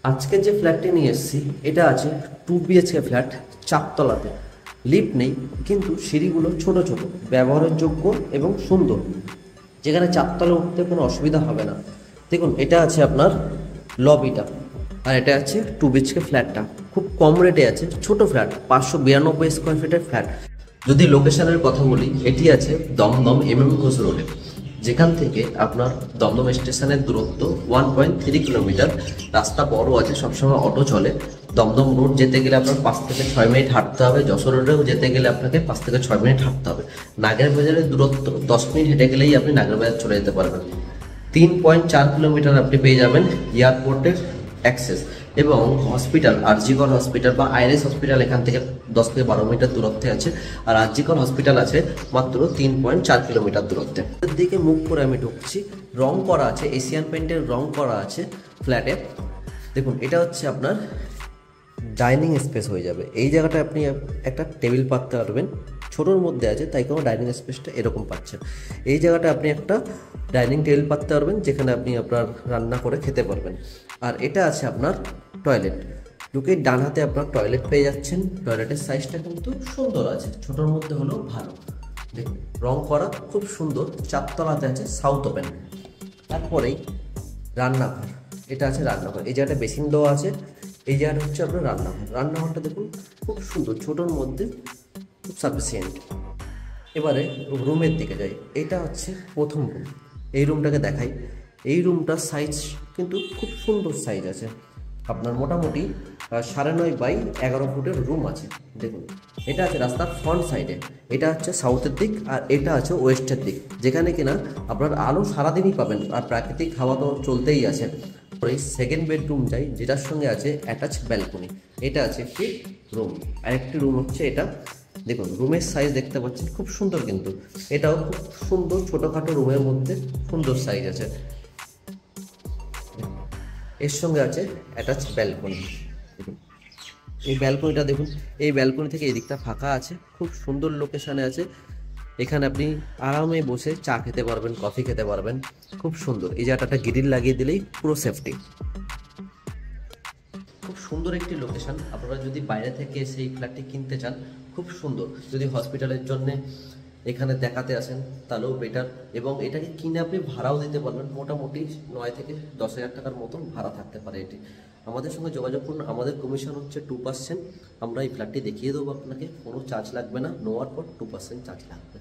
আজকে যে ফ্ল্যাটটি নিয়ে এসেছি এটা আছে 2 BHK ফ্ল্যাট, চারতলাতে। লিফট নেই, কিন্তু সিঁড়িগুলো ছোট ছোট, ব্যবহারের যোগ্য এবং সুন্দর, যেখানে চারতলা উঠতে কোনো অসুবিধা হবে না। দেখুন, এটা আছে আপনার লবিটা, আর এটা আছে 2 BHK ফ্ল্যাটটা। খুব কম রেটে আছে, ছোট ফ্ল্যাট, 592 স্কোয়ার ফিটের ফ্ল্যাট। যদি লোকেশনের কথা বলি, এটি আছে দমদম ঘোষ রোডে, যেখান থেকে আপনার দমদম স্টেশনের দূরত্ব 1.3 কিলোমিটার। রাস্তা বড় আছে, সবসময় অটো চলে। দমদম রোড যেতে গেলে আপনার 5 থেকে 6 মিনিট হাঁটতে হবে। যশোর রোডেও যেতে গেলে আপনাকে 5 থেকে 6 মিনিট হাঁটতে হবে। নাগের বাজারের দূরত্ব 10 মিনিট হেঁটে গেলেই আপনি নাগের বাজার চলে যেতে পারবেন। 3.4 কিলোমিটার আপনি পেয়ে যাবেন এয়ারপোর্টের অ্যাক্সেস, এবং হসপিটাল, আরজিকর হসপিটাল বা আইএলএস হসপিটাল এখান থেকে 10 থেকে 12 মিটার দূরত্বে আছে। আর আরজিকর হসপিটাল আছে মাত্র 3.4 কিলোমিটার দূরত্বে। এর দিকে মুখ করে আমি ঢুকছি। রং করা আছে, এশিয়ান পেন্টের রং করা আছে ফ্ল্যাটে। দেখুন, এটা হচ্ছে আপনার ডাইনিং স্পেস হয়ে যাবে। এই জায়গাটা আপনি একটা টেবিল পাততে পারবেন, ছোটোর মধ্যে আছে তাই কোনো ডাইনিং স্পেসটা এরকম পাচ্ছেন। এই জায়গাটা আপনি একটা ডাইনিং টেবিল পাততে পারবেন, যেখানে আপনি আপনার রান্না করে খেতে পারবেন। আর এটা আছে আপনার টয়লেট। ঢুকে ডান হাতে আপনার টয়লেট পেয়ে যাচ্ছেন। টয়লেটের সাইজটা কিন্তু সুন্দর আছে, ছোটোর মধ্যে হলেও ভালো। দেখুন, রং করা খুব সুন্দর। চারতলাতে আছে, সাউথ ওপেন। তারপরেই রান্নাঘর, এটা আছে রান্নাঘর। এই জায়গাটা বেসিন দেওয়া আছে। এই জায়গাটা হচ্ছে আপনার রান্নাঘর। রান্নাঘরটা দেখুন খুব সুন্দর, ছোটোর মধ্যে খুব সাফিসিয়েন্ট। এবারে রুমের দিকে যাই। এটা হচ্ছে প্রথম রুম। এই রুমটাকে দেখাই। এই রুমটার সাইজ কিন্তু খুব সুন্দর সাইজ আছে। আপনার মোটামুটি 9.5 বাই 11 ফুটের রুম আছে। দেখুন, এটা আছে রাস্তার ফ্রন্ট সাইডে। এটা হচ্ছে সাউথের দিক, আর এটা আছে ওয়েস্টের দিক, যেখানে কিনা আপনার আলো সারাদিনই পাবেন, আর প্রাকৃতিক হাওয়া তো চলতেই আছে। এই সেকেন্ড বেডরুম যাই, যেটার সঙ্গে আছে অ্যাটাচ ব্যালকনি। এটা আছে একটি রুম। আরেকটি রুম হচ্ছে এটা। দেখুন, রুমের সাইজ দেখতে পাচ্ছেন খুব সুন্দর, কিন্তু এটাও খুব সুন্দর, ছোটোখাটো রুমের মধ্যে সুন্দর সাইজ আছে। এর সঙ্গে আছে অ্যাটাচ ব্যালকনি। দেখুন, এই ব্যালকনিটা দেখুন। এই ব্যালকনি থেকে এই দিকটা ফাঁকা আছে, খুব সুন্দর লোকেশানে আছে। এখানে আপনি আরামে বসে চা খেতে পারবেন, কফি খেতে পারবেন। খুব সুন্দর। এই জায়গাটা গ্রিল লাগিয়ে দিলেই পুরো সেফটি। খুব সুন্দর একটি লোকেশন। আপনারা যদি বাইরে থেকে এসে এই ফ্ল্যাটটি কিনতে চান, খুব সুন্দর। যদি হসপিটালের জন্য এখানে দেখাতে আসেন তাহলেও বেটার, এবং এটাকে কিনে আপনি ভাড়াও দিতে পারবেন। মোটামুটি 9 থেকে 10 হাজার টাকার মতন ভাড়া থাকতে পারে এটি। আমাদের সঙ্গে যোগাযোগ করুন। আমাদের কমিশন হচ্ছে 2%। আমরা এই ফ্ল্যাটটি দেখিয়ে দেবো আপনাকে, কোনো চার্জ লাগবে না। নেওয়ার পর 2% চার্জ লাগবে।